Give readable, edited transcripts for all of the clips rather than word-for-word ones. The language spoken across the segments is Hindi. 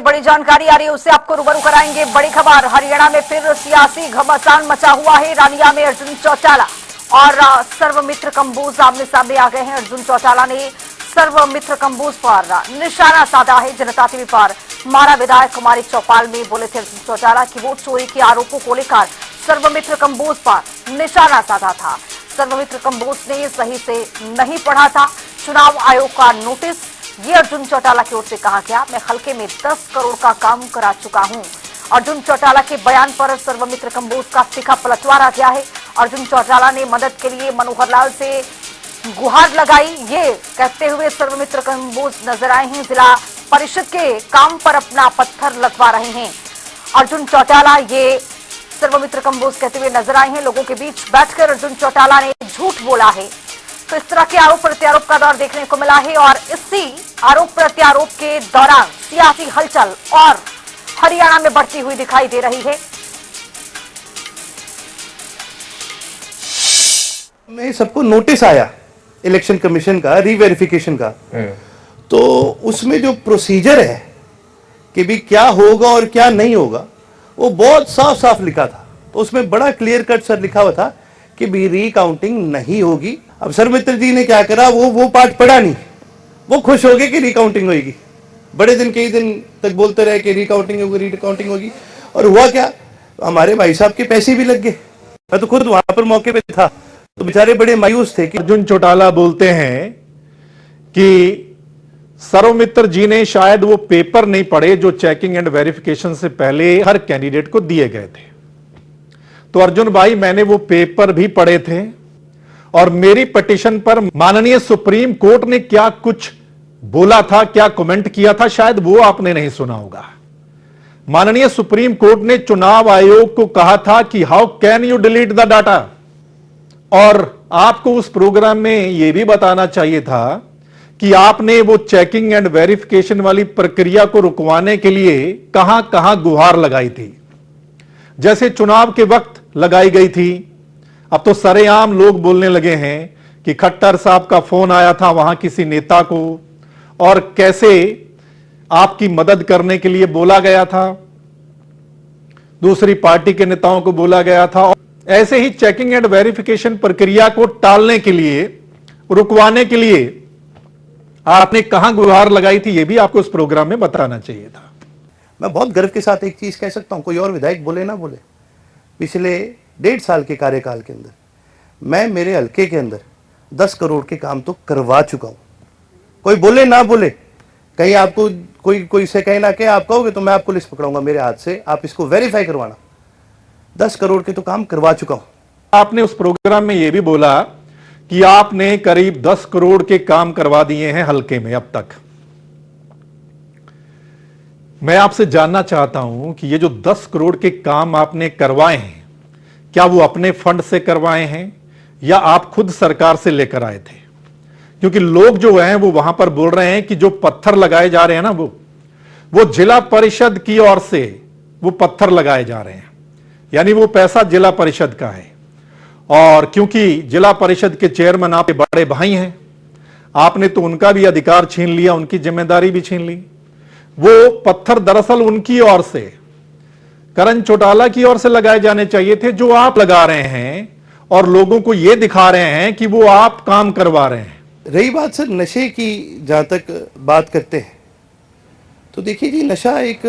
बड़ी जानकारी आ रही है, उससे आपको रूबरू कराएंगे। बड़ी खबर, हरियाणा में फिर सियासी घमासान मचा हुआ है। रानिया में अर्जुन चौटाला और सर्वमित्र कंबोज आमने सामने आ गए हैं। अर्जुन चौटाला ने सर्वमित्र कंबोज पर निशाना साधा है। जनता टीवी पर मारा विधायक कुमारी चौपाल में बोले थे अर्जुन चौटाला की वोट चोरी के आरोपों को लेकर सर्वमित्र कंबोज पर निशाना साधा था। सर्वमित्र कंबोज ने सही से नहीं पढ़ा था चुनाव आयोग का नोटिस। ये अर्जुन चौटाला की ओर से कहा गया, मैं हल्के में 10 करोड़ का काम करा चुका हूं। अर्जुन चौटाला के बयान पर सर्वमित्र कंबोज का तीखा पलटवार आ गया है। अर्जुन चौटाला ने मदद के लिए मनोहर लाल से गुहार लगाई। ये कहते हुए सर्वमित्र कंबोज नजर आए हैं। जिला परिषद के काम पर अपना पत्थर लगवा रहे हैं अर्जुन चौटाला। ये सर्वमित्र कंबोज कहते हुए नजर आए हैं। लोगों के बीच बैठकर अर्जुन चौटाला ने झूठ बोला है। तो इस तरह के आरोप प्रत्यारोप का दौर देखने को मिला है और इसी आरोप प्रत्यारोप के दौरान सियासी हलचल और हरियाणा में बढ़ती हुई दिखाई दे रही है। में सबको नोटिस आया इलेक्शन कमीशन का रीवेरिफिकेशन का, तो उसमें जो प्रोसीजर है कि भी क्या होगा और क्या नहीं होगा वो बहुत साफ साफ लिखा था। तो उसमें बड़ा क्लियर कट सर लिखा हुआ था कि भी रीकाउंटिंग नहीं होगी। अब सर्वमित्र जी ने क्या करा, वो पार्ट पढ़ा नहीं, वो खुश हो गए कि रिकाउंटिंग होगी। बड़े दिन कई दिन तक बोलते रहे कि रिकाउंटिंग होगी रिकाउंटिंग होगी, और हुआ क्या, हमारे भाई साहब के पैसे भी लग गए। मैं तो खुद वहां पर मौके पे था, तो बेचारे बड़े मायूस थे कि अर्जुन चौटाला बोलते हैं कि सर्वमित्र जी ने शायद वो पेपर नहीं पढ़े जो चेकिंग एंड वेरिफिकेशन से पहले हर कैंडिडेट को दिए गए थे। तो अर्जुन भाई, मैंने वो पेपर भी पढ़े थे और मेरी पिटीशन पर माननीय सुप्रीम कोर्ट ने क्या कुछ बोला था, क्या कमेंट किया था, शायद वो आपने नहीं सुना होगा। माननीय सुप्रीम कोर्ट ने चुनाव आयोग को कहा था कि how can you delete the data, और आपको उस प्रोग्राम में यह भी बताना चाहिए था कि आपने वो चेकिंग एंड वेरिफिकेशन वाली प्रक्रिया को रुकवाने के लिए कहां कहां गुहार लगाई थी, जैसे चुनाव के वक्त लगाई गई थी। अब तो सरेआम लोग बोलने लगे हैं कि खट्टर साहब का फोन आया था वहां किसी नेता को और कैसे आपकी मदद करने के लिए बोला गया था, दूसरी पार्टी के नेताओं को बोला गया था। ऐसे ही चेकिंग एंड वेरिफिकेशन प्रक्रिया को टालने के लिए, रुकवाने के लिए आपने कहां गुहार लगाई थी, यह भी आपको उस प्रोग्राम में बताना चाहिए था। मैं बहुत गर्व के साथ एक चीज कह सकता हूं, कोई और विधायक बोले ना बोले, पिछले 1.5 साल के कार्यकाल के अंदर मैं मेरे हल्के के अंदर 10 करोड़ के काम तो करवा चुका हूं। कोई बोले ना बोले, कहीं आपको कोई से कहे ना कहे, आप कहोगे तो मैं आपको लिस्ट पकड़ाऊंगा मेरे हाथ से, आप इसको वेरीफाई करवाना। 10 करोड़ के तो काम करवा चुका हूं। आपने उस प्रोग्राम में यह भी बोला कि आपने करीब 10 करोड़ के काम करवा दिए हैं हल्के में अब तक। मैं आपसे जानना चाहता हूं कि ये जो 10 करोड़ के काम आपने करवाए हैं, क्या वो अपने फंड से करवाए हैं या आप खुद सरकार से लेकर आए थे? क्योंकि लोग जो हैं वो वहां पर बोल रहे हैं कि जो पत्थर लगाए जा रहे हैं ना, वो जिला परिषद की ओर से वो पत्थर लगाए जा रहे हैं, यानी वो पैसा जिला परिषद का है। और क्योंकि जिला परिषद के चेयरमैन आपके बड़े भाई हैं, आपने तो उनका भी अधिकार छीन लिया, उनकी जिम्मेदारी भी छीन ली। वो पत्थर दरअसल उनकी ओर से, करण चौटाला की ओर से लगाए जाने चाहिए थे, जो आप लगा रहे हैं और लोगों को यह दिखा रहे हैं कि वो आप काम करवा रहे हैं। रही बात सर नशे की, जहां तक बात करते हैं तो देखिए जी, नशा एक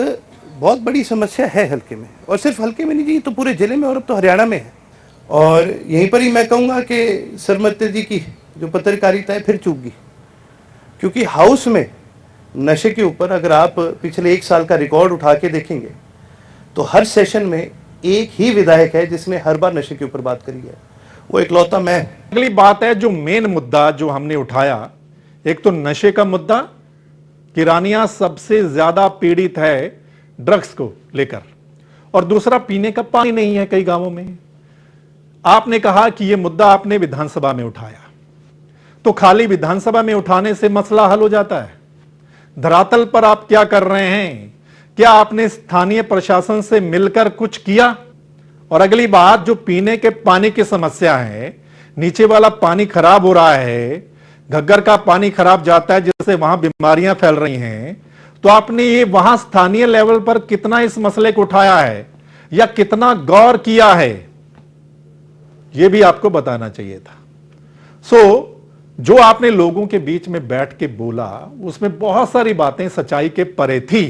बहुत बड़ी समस्या है हल्के में, और सिर्फ हल्के में नहीं जी, तो पूरे जिले में और अब तो हरियाणा में है। और यहीं पर ही मैं कहूँगा कि सर्वमित्र जी की जो पत्रकारिता है फिर चूक गई, क्योंकि हाउस में नशे के ऊपर अगर आप पिछले 1 साल का रिकॉर्ड उठा के देखेंगे तो हर सेशन में एक ही विधायक है जिसने हर बार नशे के ऊपर बात करी है, वो इकलौता मैं। अगली बात है जो मेन मुद्दा जो हमने उठाया, एक तो नशे का मुद्दा कि रानिया सबसे ज्यादा पीड़ित है ड्रग्स को लेकर, और दूसरा पीने का पानी नहीं है कई गांवों में। आपने कहा कि यह मुद्दा आपने विधानसभा में उठाया, तो खाली विधानसभा में उठाने से मसला हल हो जाता है? धरातल पर आप क्या कर रहे हैं? क्या आपने स्थानीय प्रशासन से मिलकर कुछ किया? और अगली बात, जो पीने के पानी की समस्या है, नीचे वाला पानी खराब हो रहा है, घग्गर का पानी खराब जाता है जिससे वहां बीमारियां फैल रही हैं, तो आपने ये वहां स्थानीय लेवल पर कितना इस मसले को उठाया है या कितना गौर किया है, यह भी आपको बताना चाहिए था। जो आपने लोगों के बीच में बैठ के बोला, उसमें बहुत सारी बातें सच्चाई के परे थी।